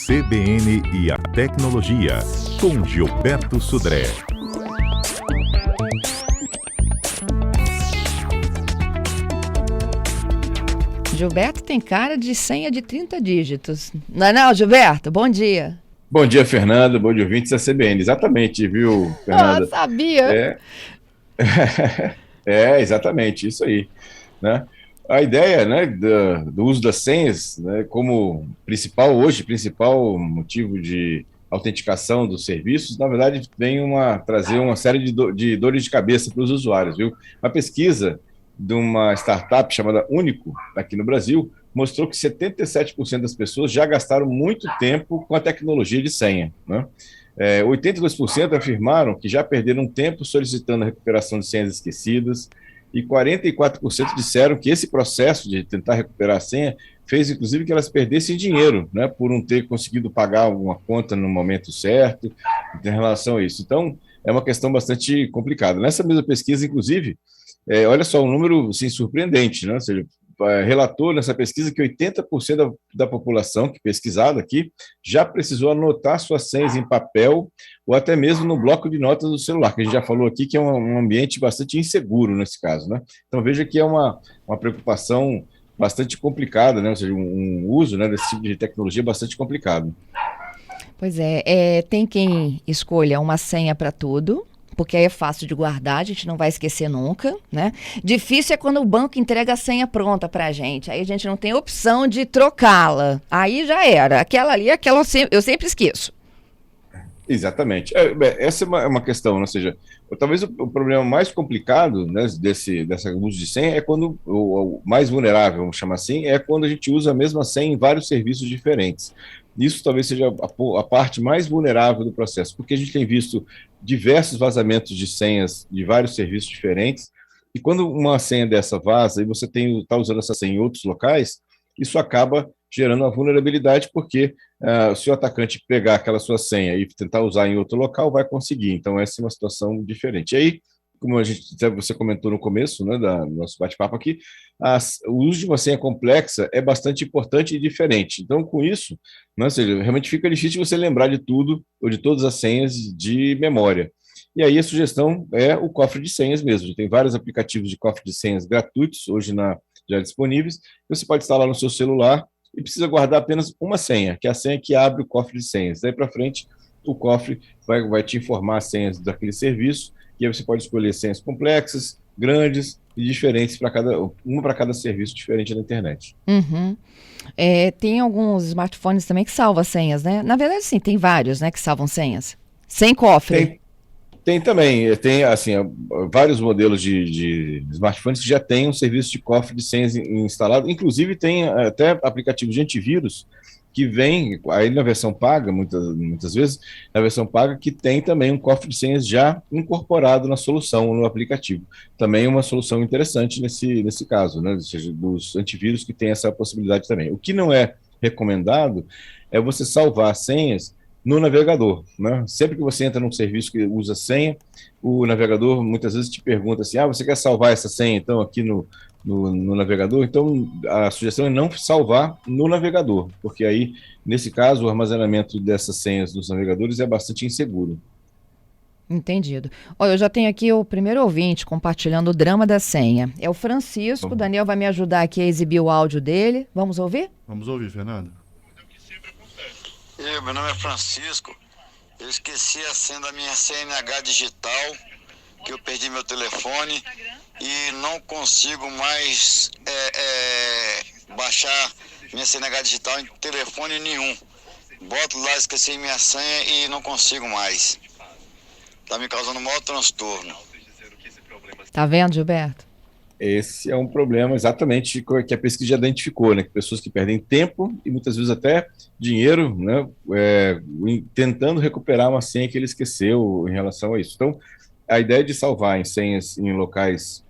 CBN e a Tecnologia, com Gilberto Sudré. Gilberto tem cara de senha de 30 dígitos. Não é não, Gilberto? Bom dia. Bom dia, Fernanda. Bom dia, ouvintes da CBN. Exatamente, viu, Fernanda? Sabia. Exatamente, isso aí, né? A ideia, né, do uso das senhas, né, como principal motivo de autenticação dos serviços, na verdade, vem trazer uma série de dores de cabeça para os usuários, viu? Uma pesquisa de uma startup chamada Único, aqui no Brasil, mostrou que 77% das pessoas já gastaram muito tempo com a tecnologia de senha, né? 82% afirmaram que já perderam tempo solicitando a recuperação de senhas esquecidas e 44% disseram que esse processo de tentar recuperar a senha fez, inclusive, que elas perdessem dinheiro, né, por não ter conseguido pagar alguma conta no momento certo em relação a isso. Então, é uma questão bastante complicada. Nessa mesma pesquisa, inclusive, olha só, um número assim, surpreendente, né? Ou seja, relatou nessa pesquisa que 80% da população que pesquisada aqui já precisou anotar suas senhas em papel ou até mesmo no bloco de notas do celular, que a gente já falou aqui que é um ambiente bastante inseguro nesse caso, né? Então veja que é uma preocupação bastante complicada, né? Ou seja, um uso, né, desse tipo de tecnologia bastante complicado. Pois é, tem quem escolha uma senha para tudo, porque aí é fácil de guardar, a gente não vai esquecer nunca, né? Difícil é quando o banco entrega a senha pronta pra gente, aí a gente não tem opção de trocá-la, aí já era, aquela eu sempre esqueço. Exatamente. Essa é uma questão, ou seja, talvez o problema mais complicado, né, desse uso de senha é quando, o mais vulnerável, vamos chamar assim, é quando a gente usa a mesma senha em vários serviços diferentes. Isso talvez seja a parte mais vulnerável do processo, porque a gente tem visto diversos vazamentos de senhas de vários serviços diferentes, e quando uma senha dessa vaza e você está usando essa senha em outros locais, isso acaba gerando uma vulnerabilidade, porque se o atacante pegar aquela sua senha e tentar usar em outro local, vai conseguir. Então, essa é uma situação diferente. E aí, como você comentou no começo, né, do nosso bate-papo aqui, o uso de uma senha complexa é bastante importante e diferente. Então, com isso, né, ou seja, realmente fica difícil você lembrar de tudo ou de todas as senhas de memória. E aí a sugestão é o cofre de senhas mesmo. Tem vários aplicativos de cofre de senhas gratuitos hoje já disponíveis. Você pode instalar no seu celular e precisa guardar apenas uma senha, que é a senha que abre o cofre de senhas. Daí para frente, o cofre vai te informar as senhas daquele serviço, e aí você pode escolher senhas complexas, grandes e diferentes para cada serviço diferente na internet. Uhum. Tem alguns smartphones também que salvam senhas, né? Na verdade, sim, tem vários, né, que salvam senhas. Sem cofre. Tem também, tem assim, vários modelos de smartphones que já têm um serviço de cofre de senhas instalado, inclusive tem até aplicativos de antivírus que vem aí na versão paga, muitas vezes, na versão paga, que tem também um cofre de senhas já incorporado na solução, no aplicativo. Também uma solução interessante nesse caso, né? Ou seja, dos antivírus que tem essa possibilidade também. O que não é recomendado é você salvar senhas no navegador, né? Sempre que você entra num serviço que usa senha, o navegador muitas vezes te pergunta assim, você quer salvar essa senha então aqui no navegador? Então a sugestão é não salvar no navegador, porque aí, nesse caso, o armazenamento dessas senhas nos navegadores é bastante inseguro. Entendido. Olha, eu já tenho aqui o primeiro ouvinte compartilhando o drama da senha. É o Francisco, o Daniel vai me ajudar aqui a exibir o áudio dele. Vamos ouvir? Vamos ouvir, Fernando. Meu nome é Francisco, eu esqueci a senha da minha CNH digital, que eu perdi meu telefone e não consigo mais baixar minha CNH digital em telefone nenhum. Boto lá, esqueci minha senha e não consigo mais. Está me causando um maior transtorno. Tá vendo, Gilberto? Esse é um problema exatamente que a pesquisa já identificou, né? Que pessoas que perdem tempo e muitas vezes até dinheiro, né? Tentando recuperar uma senha que ele esqueceu em relação a isso. Então, a ideia de salvar em senhas em locais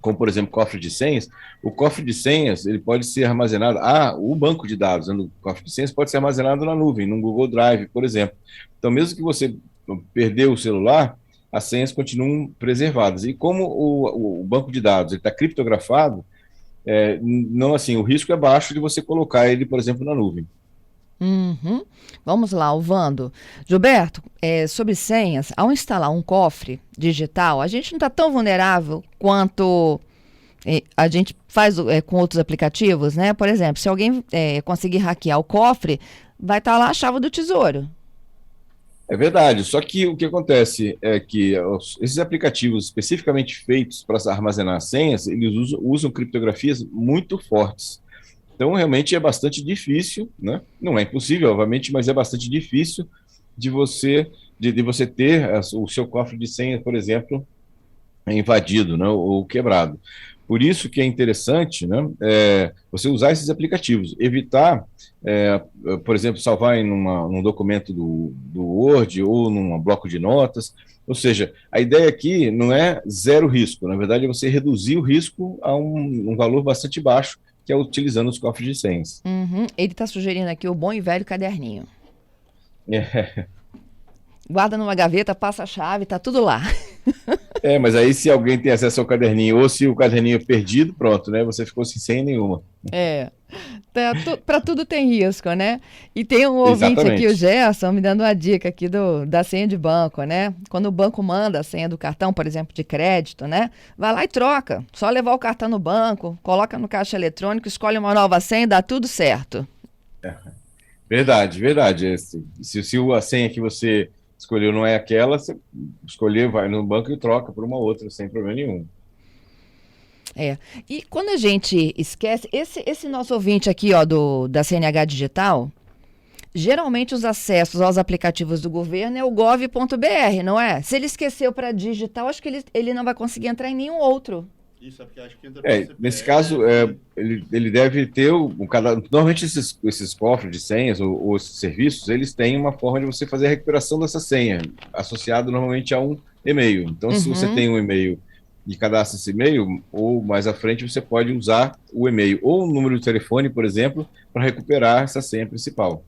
como, por exemplo, cofre de senhas, o cofre de senhas ele pode ser armazenado, o banco de dados no cofre de senhas pode ser armazenado na nuvem, no Google Drive, por exemplo. Então, mesmo que você perdeu o celular, as senhas continuam preservadas. E como o banco de dados está criptografado, não assim, o risco é baixo de você colocar ele, por exemplo, na nuvem. Uhum. Vamos lá, o Vando. Gilberto, sobre senhas, ao instalar um cofre digital, a gente não está tão vulnerável quanto a gente faz com outros aplicativos, né? Por exemplo, se alguém conseguir hackear o cofre, vai estar lá a chave do tesouro. É verdade, só que o que acontece é que esses aplicativos especificamente feitos para armazenar senhas, eles usam criptografias muito fortes. Então, realmente é bastante difícil, né? Não é impossível, obviamente, mas é bastante difícil de você ter o seu cofre de senha, por exemplo, invadido, né, ou quebrado. Por isso que é interessante, né, você usar esses aplicativos, evitar, por exemplo, salvar num documento do Word ou num bloco de notas. Ou seja, a ideia aqui não é zero risco, na verdade é você reduzir o risco a um valor bastante baixo, que é utilizando os cofres de senhas. Uhum. Ele está sugerindo aqui o bom e velho caderninho. É. Guarda numa gaveta, passa a chave, tá tudo lá. Mas aí se alguém tem acesso ao caderninho, ou se o caderninho é perdido, pronto, né? Você ficou sem senha nenhuma. Para tudo tem risco, né? E tem um ouvinte Exatamente. aqui, o Gerson, me dando uma dica aqui da senha de banco, né? Quando o banco manda a senha do cartão, por exemplo, de crédito, né? Vai lá e troca. Só levar o cartão no banco, coloca no caixa eletrônico, escolhe uma nova senha, dá tudo certo. Verdade, verdade. Se a senha que você escolheu não é aquela, você escolher, vai no banco e troca por uma outra, sem problema nenhum. E quando a gente esquece, esse nosso ouvinte aqui, ó, da CNH Digital, geralmente os acessos aos aplicativos do governo é o gov.br, não é? Se ele esqueceu para digital, acho que ele não vai conseguir entrar em nenhum outro. Isso é porque acho que entra pelo CPF. Nesse caso, ele deve ter um cadastro. Normalmente esses cofres de senhas ou esses serviços, eles têm uma forma de você fazer a recuperação dessa senha, associado normalmente a um e-mail. Então, se você tem um e-mail e cadastra esse e-mail, ou mais à frente você pode usar o e-mail ou um número de telefone, por exemplo, para recuperar essa senha principal.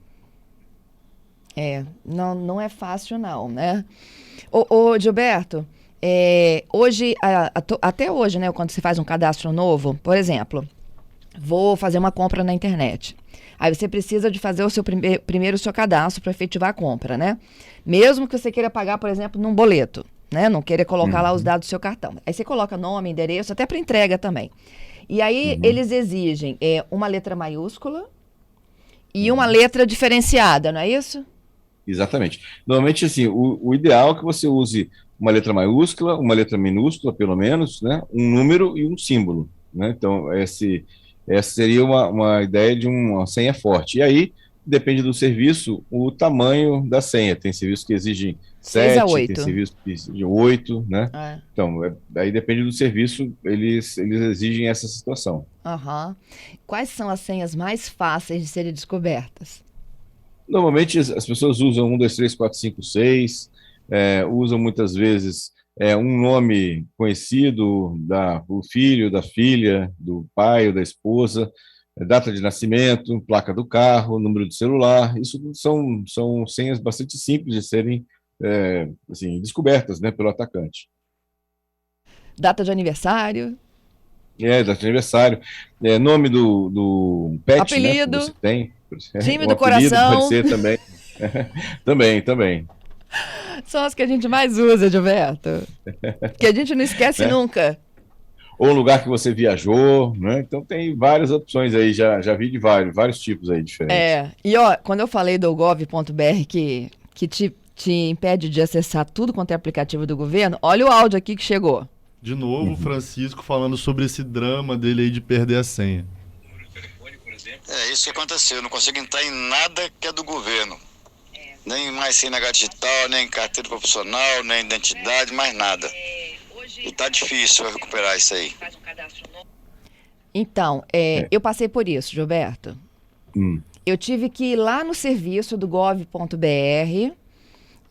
Não é fácil não, né? Ô Gilberto, hoje, até hoje, né, quando você faz um cadastro novo, por exemplo, vou fazer uma compra na internet. Aí você precisa de fazer o seu primeiro o seu cadastro para efetivar a compra, né? Mesmo que você queira pagar, por exemplo, num boleto, né? Não queira colocar lá os dados do seu cartão. Aí você coloca nome, endereço, até para entrega também. E aí eles exigem uma letra maiúscula e uma letra diferenciada, não é isso? Exatamente. Normalmente, assim, o ideal é que você use uma letra maiúscula, uma letra minúscula, pelo menos, né? Um número e um símbolo, né? Então, essa seria uma ideia de uma senha forte. E aí, depende do serviço, o tamanho da senha. Tem serviços que exigem 7, tem serviços que exigem 8, né? Então, aí depende do serviço, eles exigem essa situação. Quais são as senhas mais fáceis de serem descobertas? Normalmente as pessoas usam 1, 2, 3, 4, 5, 6, usam muitas vezes um nome conhecido do filho, da filha, do pai ou da esposa, data de nascimento, placa do carro, número de celular. Isso são senhas bastante simples de serem assim, descobertas, né, pelo atacante. Data de aniversário. Data de aniversário. Nome do pet, apelido, né, que você tem. Time do coração. Pode ser também. também. São as que a gente mais usa, Gilberto. Que a gente não esquece nunca. Ou um lugar que você viajou, né? Então tem várias opções aí, já vi de vários tipos aí diferentes. E ó, quando eu falei do gov.br que te impede de acessar tudo quanto é aplicativo do governo, olha o áudio aqui que chegou. De novo, o Francisco falando sobre esse drama dele aí de perder a senha. É isso que aconteceu, eu não consigo entrar em nada que é do governo. Nem mais CNH digital, nem carteira profissional, nem identidade, mais nada. E tá difícil eu recuperar isso aí. Então, eu passei por isso, Gilberto. Eu tive que ir lá no serviço do gov.br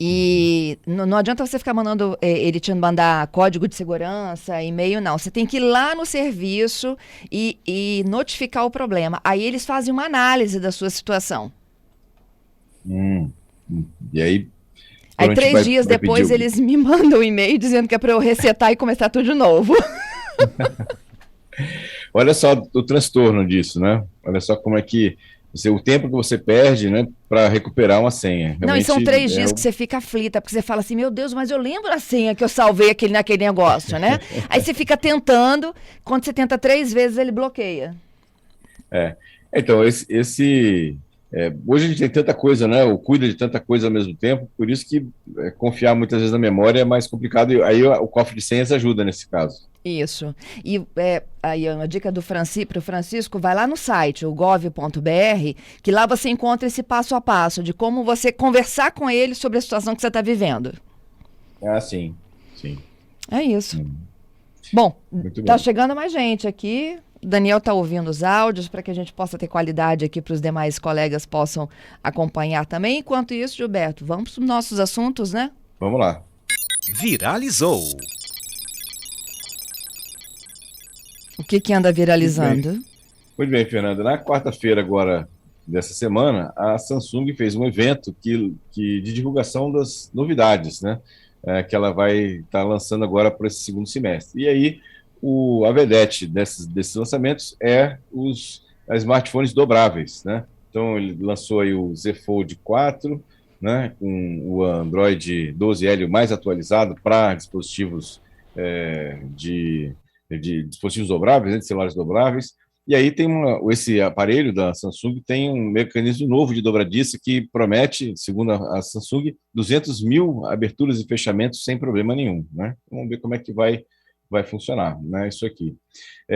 e não adianta você ficar mandando, ele te mandar código de segurança, e-mail, não. Você tem que ir lá no serviço e notificar o problema. Aí eles fazem uma análise da sua situação. E aí... Aí 3 dias depois eles me mandam um e-mail dizendo que é para eu resetar e começar tudo de novo. Olha só o transtorno disso, né? Olha só como é que o tempo que você perde, né, para recuperar uma senha. Não, e são Realmente 3 dias que você fica aflita, porque você fala assim, meu Deus, mas eu lembro a senha que eu salvei naquele negócio, né? Aí você fica tentando, quando você tenta 3 vezes, ele bloqueia. Então, hoje a gente tem tanta coisa, né? Ou cuida de tanta coisa ao mesmo tempo, por isso que confiar muitas vezes na memória é mais complicado, e aí o cofre de senhas ajuda nesse caso. Isso. E aí uma dica pro Francisco, vai lá no site, o gov.br, que lá você encontra esse passo a passo de como você conversar com ele sobre a situação que você está vivendo. Ah, sim. É isso. Bom, Muito tá bem. chegando mais gente aqui. O Daniel tá ouvindo os áudios para que a gente possa ter qualidade aqui para os demais colegas possam acompanhar também. Enquanto isso, Gilberto, vamos para os nossos assuntos, né? Vamos lá. Viralizou. O que anda viralizando? Muito bem, Fernanda. Na quarta-feira agora dessa semana, a Samsung fez um evento de divulgação das novidades, né? Que ela vai estar lançando agora para esse segundo semestre. E aí, a vedete desses lançamentos os smartphones dobráveis, né? Então, ele lançou aí o Z Fold 4, né? Com o Android 12L mais atualizado para dispositivos de dispositivos dobráveis, né, de celulares dobráveis. E aí esse aparelho da Samsung tem um mecanismo novo de dobradiça que promete, segundo a Samsung, 200 mil aberturas e fechamentos sem problema nenhum, né? Vamos ver como é que vai funcionar, né, isso aqui.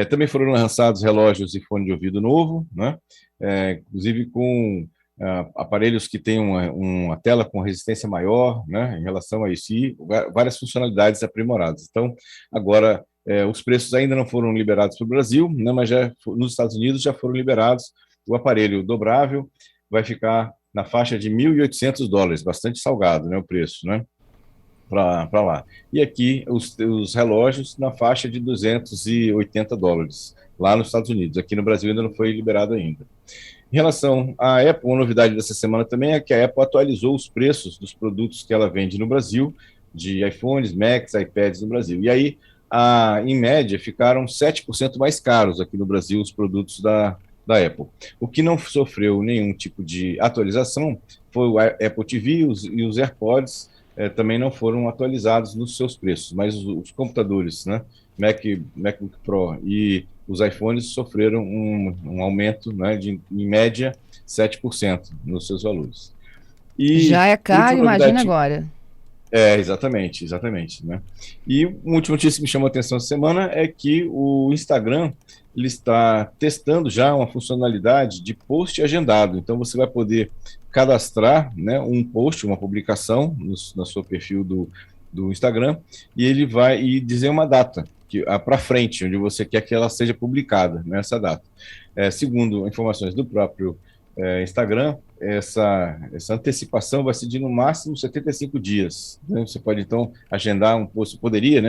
Também foram lançados relógios e fone de ouvido novo, né? Inclusive com aparelhos que têm uma tela com resistência maior, né, em relação a isso, e várias funcionalidades aprimoradas. Então, agora, os preços ainda não foram liberados para o Brasil, né, mas nos Estados Unidos já foram liberados. O aparelho dobrável vai ficar na faixa de $1.800, bastante salgado, né, o preço, né, para lá. E aqui os relógios na faixa de $280, lá nos Estados Unidos. Aqui no Brasil ainda não foi liberado ainda. Em relação à Apple, uma novidade dessa semana também é que a Apple atualizou os preços dos produtos que ela vende no Brasil, de iPhones, Macs, iPads no Brasil. E aí, em média, ficaram 7% mais caros aqui no Brasil os produtos da Apple. O que não sofreu nenhum tipo de atualização foi o Apple TV e os AirPods também não foram atualizados nos seus preços, mas os computadores, né, MacBook Pro e os iPhones sofreram um aumento, né, em média 7% nos seus valores. E já é caro, imagina agora. Exatamente, né? E uma última notícia que me chamou a atenção essa semana é que o Instagram ele está testando já uma funcionalidade de post agendado. Então você vai poder cadastrar, né, um post, uma publicação no seu perfil do Instagram, e ele vai dizer uma data para frente, onde você quer que ela seja publicada, nessa data. Segundo informações do próprio Instagram, essa antecipação vai ser de no máximo 75 dias. Né? Você pode, então, agendar um post,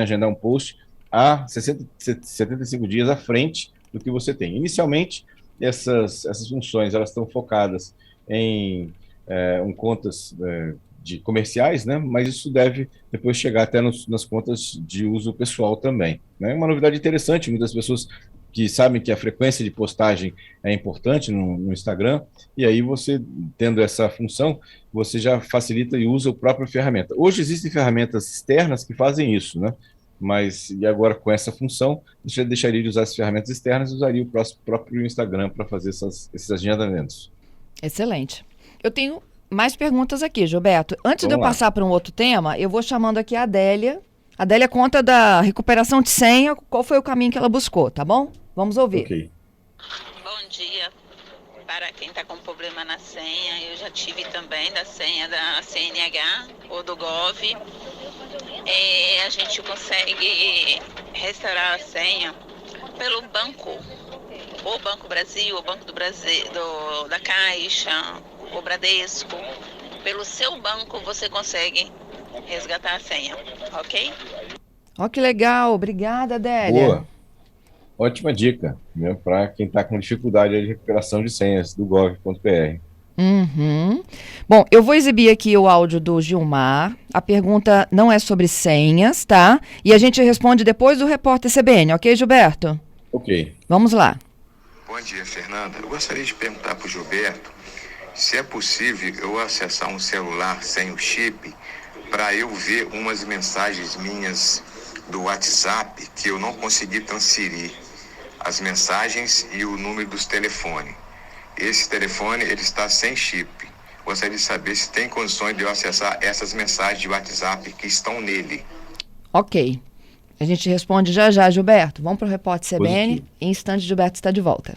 agendar um post a 75 dias à frente do que você tem. Inicialmente, essas funções elas estão focadas em contas de comerciais, né? Mas isso deve depois chegar até nas contas de uso pessoal também. Né? Uma novidade interessante, muitas pessoas que sabem que a frequência de postagem é importante no Instagram, e aí você, tendo essa função, você já facilita e usa a própria ferramenta. Hoje existem ferramentas externas que fazem isso, né? Mas, e agora com essa função, você deixaria de usar as ferramentas externas e usaria o próprio Instagram para fazer esses agendamentos. Excelente. Eu tenho mais perguntas aqui, Gilberto. Antes de eu passar para um outro tema, eu vou chamando aqui a Adélia. A Adélia conta da recuperação de senha, qual foi o caminho que ela buscou, tá bom? Vamos ouvir. Ok. Bom dia. Para quem está com problema na senha, eu já tive também da senha da CNH ou do Gov. A gente consegue restaurar a senha pelo banco, ou Banco Brasil, ou Banco do Brasil, da Caixa, ou Bradesco. Pelo seu banco você consegue resgatar a senha, ok? Ó, que legal, obrigada, Adélia. Boa. Ótima dica, né, para quem está com dificuldade de recuperação de senhas do gov.br. Uhum. Bom, eu vou exibir aqui o áudio do Gilmar. A pergunta não é sobre senhas, tá? E a gente responde depois do repórter CBN, ok, Gilberto? Ok. Vamos lá. Bom dia, Fernanda. Eu gostaria de perguntar para o Gilberto se é possível eu acessar um celular sem o chip para eu ver umas mensagens minhas do WhatsApp que eu não consegui transferir as mensagens e o número dos telefones. Esse telefone ele está sem chip. Gostaria de saber se tem condições de eu acessar essas mensagens de WhatsApp que estão nele. Ok. A gente responde já já, Gilberto. Vamos para o Repórter CBN. Positivo. Em instantes, Gilberto está de volta.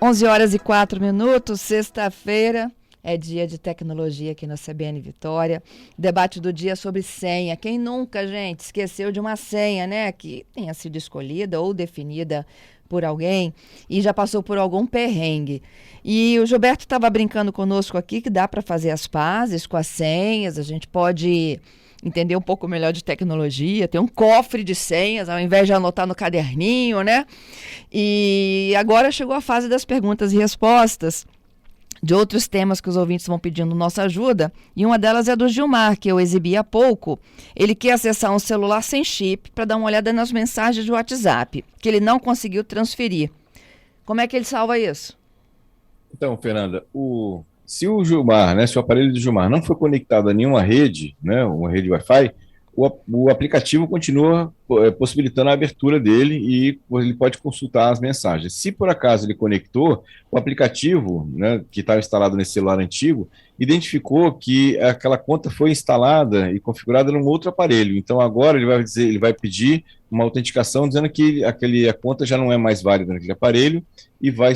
11h04, sexta-feira. É dia de tecnologia aqui na CBN Vitória. Debate do dia sobre senha. Quem nunca, gente, esqueceu de uma senha, né? Que tenha sido escolhida ou definida por alguém e já passou por algum perrengue. E o Gilberto estava brincando conosco aqui que dá para fazer as pazes com as senhas. A gente pode entender um pouco melhor de tecnologia, ter um cofre de senhas, ao invés de anotar no caderninho, né? E agora chegou a fase das perguntas e respostas, de outros temas que os ouvintes vão pedindo nossa ajuda, e uma delas é do Gilmar, que eu exibi há pouco. Ele quer acessar um celular sem chip para dar uma olhada nas mensagens do WhatsApp, que ele não conseguiu transferir. Como é que ele salva isso? Então, Fernanda, se o Gilmar, né, se o aparelho do Gilmar não for conectado a nenhuma rede, né, uma rede Wi-Fi, o aplicativo continua possibilitando a abertura dele e ele pode consultar as mensagens. Se por acaso ele conectou, o aplicativo, né, que estava instalado nesse celular antigo, identificou que aquela conta foi instalada e configurada num outro aparelho. Então agora ele vai pedir uma autenticação dizendo que a conta já não é mais válida naquele aparelho e vai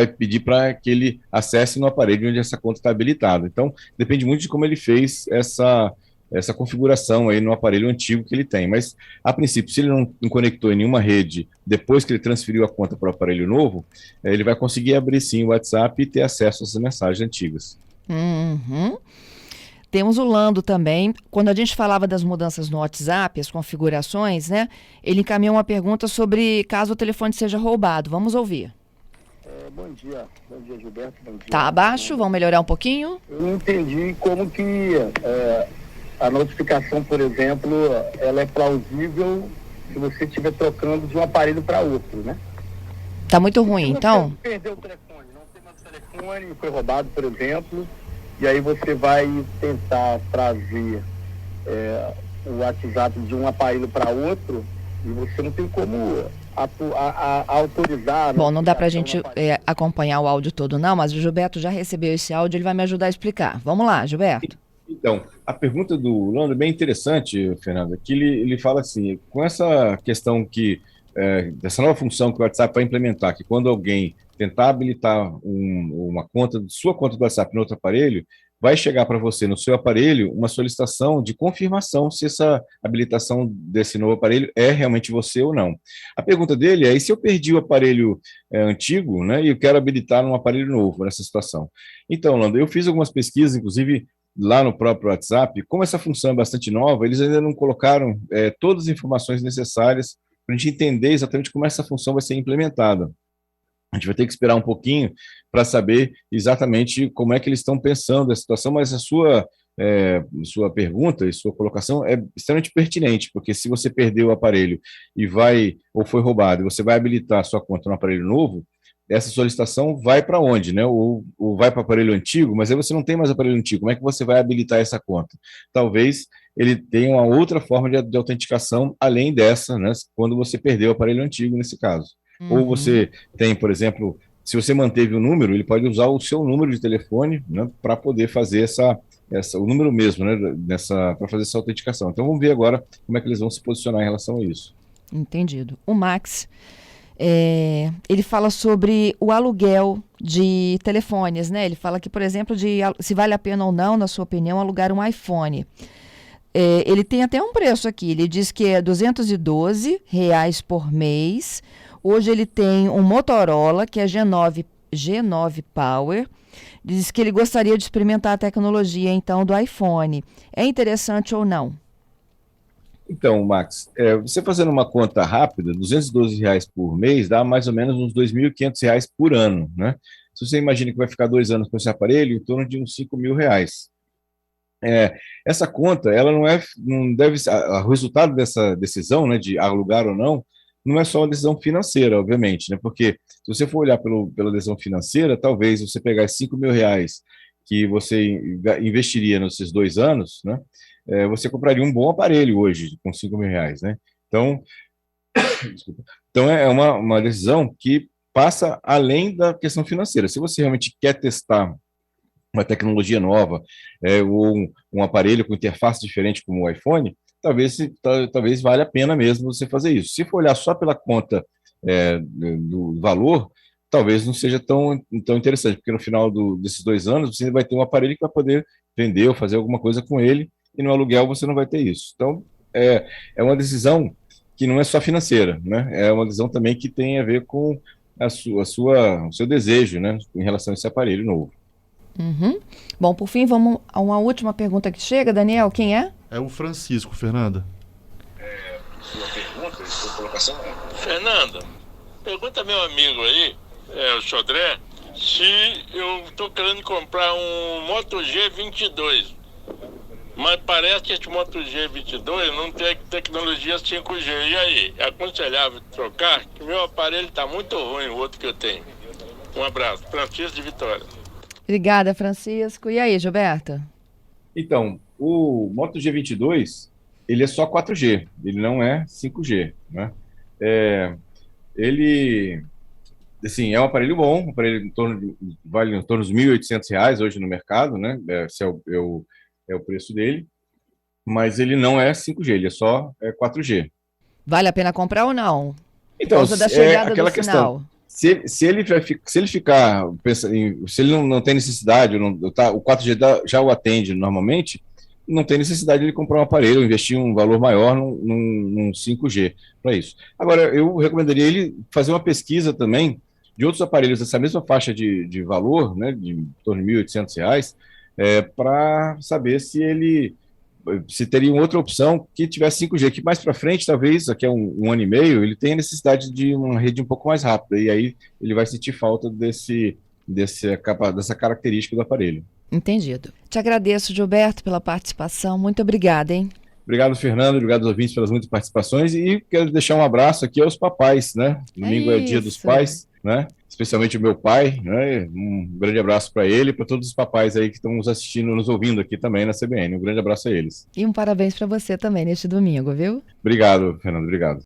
pedir para que ele acesse no aparelho onde essa conta está habilitada. Então, depende muito de como ele fez essa configuração aí no aparelho antigo que ele tem. Mas, a princípio, se ele não conectou em nenhuma rede depois que ele transferiu a conta para o aparelho novo, ele vai conseguir abrir sim o WhatsApp e ter acesso a essas mensagens antigas. Uhum. Temos o Lando também. Quando a gente falava das mudanças no WhatsApp, as configurações, né? Ele encaminhou uma pergunta sobre caso o telefone seja roubado. Vamos ouvir. Bom dia Gilberto. Bom dia. Tá abaixo, vamos melhorar um pouquinho? Eu não entendi como que a notificação, por exemplo, ela é plausível se você estiver trocando de um aparelho para outro, né? Tá muito ruim, então? Você perdeu o telefone, não tem mais o telefone, foi roubado, por exemplo, e aí você vai tentar trazer o WhatsApp de um aparelho para outro e você não tem como autorizar. Bom, não dá para a gente acompanhar o áudio todo não, mas o Gilberto já recebeu esse áudio, ele vai me ajudar a explicar. Vamos lá, Gilberto. Então, a pergunta do Lando é bem interessante, Fernanda, que ele fala assim, com essa questão dessa nova função que o WhatsApp vai implementar, que quando alguém tentar habilitar sua conta do WhatsApp no outro aparelho, vai chegar para você no seu aparelho uma solicitação de confirmação se essa habilitação desse novo aparelho é realmente você ou não. A pergunta dele é, e se eu perdi o aparelho antigo, né, e eu quero habilitar um aparelho novo nessa situação? Então, Lando, eu fiz algumas pesquisas, inclusive lá no próprio WhatsApp. Como essa função é bastante nova, eles ainda não colocaram todas as informações necessárias para a gente entender exatamente como essa função vai ser implementada. A gente vai ter que esperar um pouquinho para saber exatamente como é que eles estão pensando a situação, mas a sua pergunta e sua colocação é extremamente pertinente, porque se você perdeu o aparelho ou foi roubado, e você vai habilitar a sua conta no aparelho novo, essa solicitação vai para onde, né? Ou vai para o aparelho antigo, mas aí você não tem mais aparelho antigo, como é que você vai habilitar essa conta? Talvez ele tenha uma outra forma de autenticação além dessa, né? Quando você perdeu o aparelho antigo, nesse caso. Ou você tem, por exemplo, se você manteve o número, ele pode usar o seu número de telefone, né, para poder fazer o número mesmo, né, para fazer essa autenticação. Então vamos ver agora como é que eles vão se posicionar em relação a isso. Entendido. O Max, ele fala sobre o aluguel de telefones, né? Ele fala que, por exemplo, se vale a pena ou não, na sua opinião, alugar um iPhone. Ele tem até um preço aqui, ele diz que é R$ 212 por mês. Hoje ele tem um Motorola, que é G9 Power. Diz que ele gostaria de experimentar a tecnologia, então, do iPhone. É interessante ou não? Então, Max, você fazendo uma conta rápida, R$ 212 por mês, dá mais ou menos uns R$ 2.500 por ano, né? Se você imagina que vai ficar 2 anos com esse aparelho, em torno de uns R$ 5.000. Essa conta, ela não deve, o resultado dessa decisão, né, de alugar ou não não é só uma decisão financeira, obviamente, né? Porque se você for olhar pela decisão financeira, talvez você pegar esses R$ 5.000 que você investiria nesses 2 anos, né? Você compraria um bom aparelho hoje com R$ 5.000, né? Então, desculpa. Então é uma decisão que passa além da questão financeira. Se você realmente quer testar uma tecnologia nova, ou um aparelho com interface diferente como o iPhone, talvez valha a pena mesmo você fazer isso. Se for olhar só pela conta do valor, talvez não seja tão interessante, porque no final desses 2 anos você vai ter um aparelho que vai poder vender ou fazer alguma coisa com ele, e no aluguel você não vai ter isso. Então, é uma decisão que não é só financeira, né? É uma decisão também que tem a ver com o seu desejo, né, em relação a esse aparelho novo. Uhum. Bom, por fim, vamos a uma última pergunta que chega, Daniel. Quem é? É o Francisco, Fernanda. Sua pergunta, sua colocação Fernanda, pergunta meu amigo aí, o Sodré, se eu estou querendo comprar um Moto G22, mas parece que esse Moto G22 não tem tecnologia 5G. E aí, é aconselhável trocar? Que meu aparelho está muito ruim, o outro que eu tenho. Um abraço. Francisco de Vitória. Obrigada, Francisco. E aí, Gilberto? Então, o Moto G22, ele é só 4G, ele não é 5G, né? Ele, assim, é um aparelho bom, um aparelho vale em torno dos R$ 1.800 hoje no mercado, né? Esse é o preço dele, mas ele não é 5G, ele é só 4G. Vale a pena comprar ou não? Então, Por causa da chegada aquela do questão. sinal. Se ele não tem necessidade, o 4G já o atende normalmente, não tem necessidade de ele comprar um aparelho, investir um valor maior num 5G para isso. Agora, eu recomendaria ele fazer uma pesquisa também de outros aparelhos dessa mesma faixa de valor, né, de em torno de R$ 1.800, para saber se teria uma outra opção que tivesse 5G, que mais para frente, talvez, daqui a um ano e meio, ele tenha necessidade de uma rede um pouco mais rápida, e aí ele vai sentir falta dessa característica do aparelho. Entendido. Te agradeço, Gilberto, pela participação. Muito obrigada, hein? Obrigado, Fernando, obrigado aos ouvintes pelas muitas participações, e quero deixar um abraço aqui aos papais, né? Domingo é o Dia dos Pais, né? Especialmente o meu pai, né? Um grande abraço para ele e para todos os papais aí que estão nos assistindo, nos ouvindo aqui também na CBN. Um grande abraço a eles. E um parabéns para você também neste domingo, viu? Obrigado, Fernando, obrigado.